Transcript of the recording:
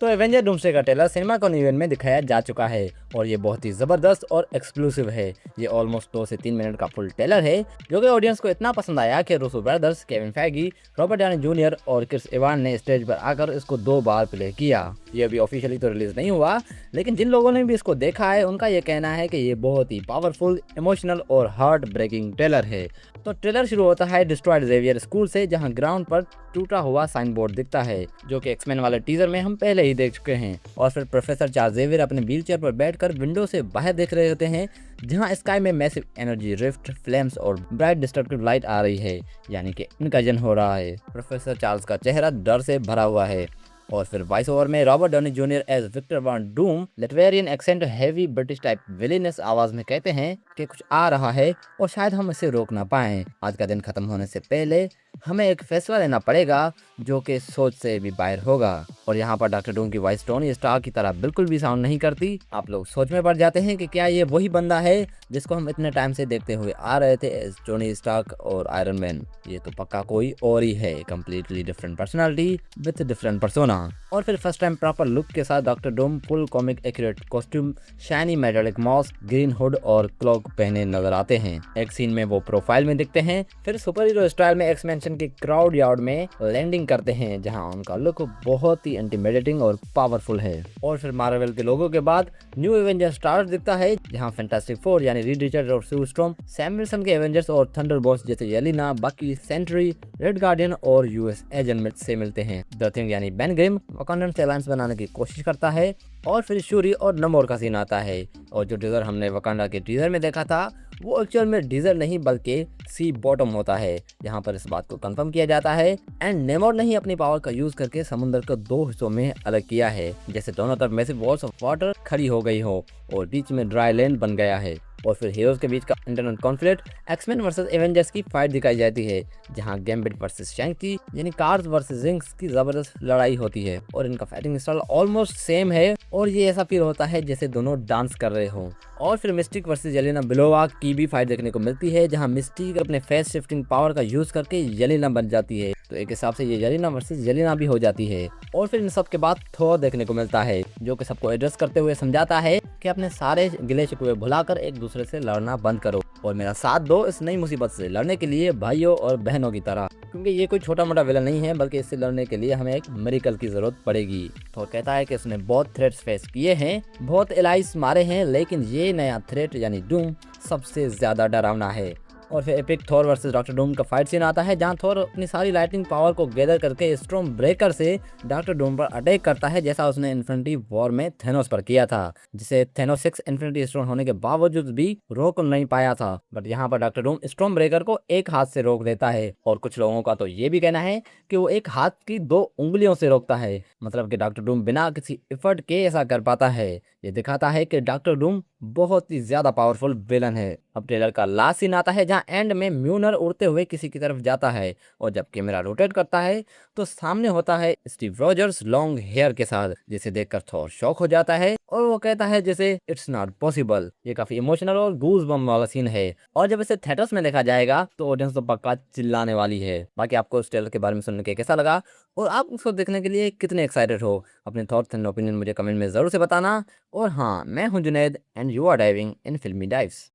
तो Avenger doomsday का trailer cinema cone event में दिखाया जा चुका है और ये बहुत ही जबरदस्त और एक्सक्लूसिव है। ये ऑलमोस्ट 2 से 3 मिनट का फुल ट्रेलर है जो कि ऑडियंस को इतना पसंद आया कि Russo brothers, Kevin Feige, Robert Downey junior और क्रिस इवान ने स्टेज पर आकर इसको 2 बार प्ले किया। ये अभी ऑफिशियली तो रिलीज नहीं हुआ, लेकिन जिन लोगों ने भी इसको देखा है उनका ये कहना है कि ये बहुत ही पावरफुल, इमोशनल और हार्ट ब्रेकिंग ट्रेलर है। तो ट्रेलर शुरू होता है डिस्ट्रॉयड जेवियर स्कूल से, जहां ग्राउंड पर टूटा हुआ साइन बोर्ड दिखता है जो कि एक्समैन वाले टीजर में हम पहले ही देख चुके हैं। और फिर प्रोफेसर चार्ल्स जेवियर अपने व्हीलचेयर पर बैठकर विंडो से बाहर देख रहे होते हैं, जहां स्काई में मैसिव एनर्जी रिफ्ट, फ्लेम्स और ब्राइट डिस्ट्रक्टिव लाइट आ रही है, यानी कि इनकजन हो रहा है। प्रोफेसर चार्ल्स का चेहरा डर से भरा हुआ है। और फिर वॉइस ओवर में Robert Downey junior as Victor Von Doom Latverian accent heavy British type villainous आवाज में कहते हैं कि कुछ आ रहा है और शायद हम इसे रोक ना पाएं। आज का दिन खत्म होने से पहले हमें एक फैसला लेना पड़ेगा जो कि सोच से भी बाहर होगा। और यहाँ पर डॉक्टर डूम की वॉइस टोनी स्टार्क की तरह बिल्कुल भी साउंड नहीं करती। आप लोग सोच में पड़ जाते हैं कि क्या ये वही बंदा है जिसको हम इतने टाइम से देखते हुए आ रहे थे एज टोनी स्टार्क और आयरन मैन। ये तो पक्का कोई और ही है, completely different personality with different persona. और फिर फर्स्ट टाइम प्रॉपर लुक के साथ doctor Doom full comic accurate costume, shiny metallic mask, green hood और क्लॉक पहने नजर आते हैं। एक सीन में वो प्रोफाइल में दिखते हैं, फिर सुपर हीरो स्टाइल में एक्सपेंशन के क्राउड यार्ड में लैंडिंग करते हैं, जहां उनका लुक बहुत ही इंटिमिडेटिंग और पावरफुल है। और फिर मार्वल के लोगों के बाद न्यू एवेंजर स्टार्स दिखता है, जहां फैंटास्टिक फोर यानी रीड रिचर्ड्स और सू स्टॉर्म, सैम विल्सन के एवेंजर्स और थंडरबोल्ट्स जैसे येलेना, बकी, सेंट्री, रेड गार्डियन और यूएस एजेंट से मिलते हैं। द थिंग यानी बेन ग्रिम वकांडन से अलायंस बनाने की कोशिश करता है। और फिर शूरी और नमोर का सीन आता है। और जो टीजर हमने वकांडा के टीजर में देखा था वो एक्चुअल में डीजर नहीं बल्कि सी बॉटम होता है। यहाँ पर इस बात को कंफर्म किया जाता है एंड नेमोर ने ही अपनी पावर का यूज करके समुद्र को 2 हिस्सों में अलग किया है, जैसे दोनों तरफ मैसिव वॉल्स ऑफ वाटर खड़ी हो गई हो और बीच में ड्राई लैंड बन गया है। और फिर हीरोज के बीच का internal conflict, X Man versus Avengers की फाइट दिखाई जाती है, जहां गैम्बिट वर्सेस शैंकी यानी कार्स वर्सेस जिंक्स की जबरदस्त लड़ाई होती है। और इनका फाइटिंग स्टाइल ऑलमोस्ट सेम है और ये ऐसा फील होता है जैसे दोनों डांस कर रहे हों। और फिर मिस्टिक वर्सेस येलेना बिलोवा की भी फाइट देखने को मिलती है, जहां मिस्टिक अपने फेस शिफ्टिंग पावर का यूज करके येलेना बन जाती है, तो एक हिसाब से ये येलेना वर्सेस येलेना भी हो जाती है। और फिर इन सब के बाद थॉर देखने को मिलता है, जो कि सबको एड्रेस करते हुए समझाता है कि अपने सारे गिले शिकवे भुलाकर एक दूसरे से लड़ना बंद करो और मेरा साथ दो इस नई मुसीबत से लड़ने के लिए भाइयों और बहनों की तरह, क्योंकि ये कोई छोटा मोटा विलन नहीं है बल्कि इससे लड़ने के लिए हमें एक मिरेकल की जरूरत पड़ेगी। थॉर कहता है कि उसने बहुत थ्रेट्स फेस किए हैं, बहुत एलाइज मारे हैं, लेकिन ये नया थ्रेट यानी डूम सबसे ज्यादा डरावना है। और फिर epic Thor versus doctor Doom का फाइट सीन आता है, जहां थॉर अपनी सारी लाइटिंग पावर को गैदर करके स्टॉर्म ब्रेकर से डॉक्टर डूम पर अटैक करता है, जैसा उसने इन्फिनिटी वॉर में थेनोस पर किया था, जिसे थेनोस 6 इन्फिनिटी स्टोन होने के बावजूद भी रोक नहीं पाया था। बट यहाँ पर डॉक्टर डूम स्टॉर्म ब्रेकर को एक हाथ से रोक देता है। और कुछ लोगों का तो ये भी कहना है कि वो एक हाथ की 2 उंगलियों से रोकता है, मतलब कि डॉक्टर डूम बिना किसी एफर्ट के ऐसा कर पाता है। ये दिखाता है कि डॉक्टर डूम बहुत ही ज्यादा पावरफुल विलन है। अब ट्रेलर का लास्ट सीन आता है, जहां एंड में म्यूनर उड़ते हुए किसी की तरफ जाता है और जब कैमरा रोटेट करता है तो सामने होता है स्टीव रॉजर्स लॉन्ग हेयर के साथ, जिसे देखकर थॉर शॉक हो जाता है और वो कहता है जैसे इट्स नॉट पॉसिबल। ये काफी इमोशनल और गूज बम वाला सीन है और जब इसे थिएटर्स में देखा जाएगा तो ऑडियंस तो पक्का चिल्लाने वाली है। बाकी आपको इस ट्रेलर के बारे में सुनने के कैसा लगा और आप उसको देखने के लिए कितने एक्साइटेड हो, अपने थॉट्स एंड ओपिनियन मुझे कमेंट में जरूर से बताना। और हाँ, मैं हूं Junaid and you are diving in filmy dives.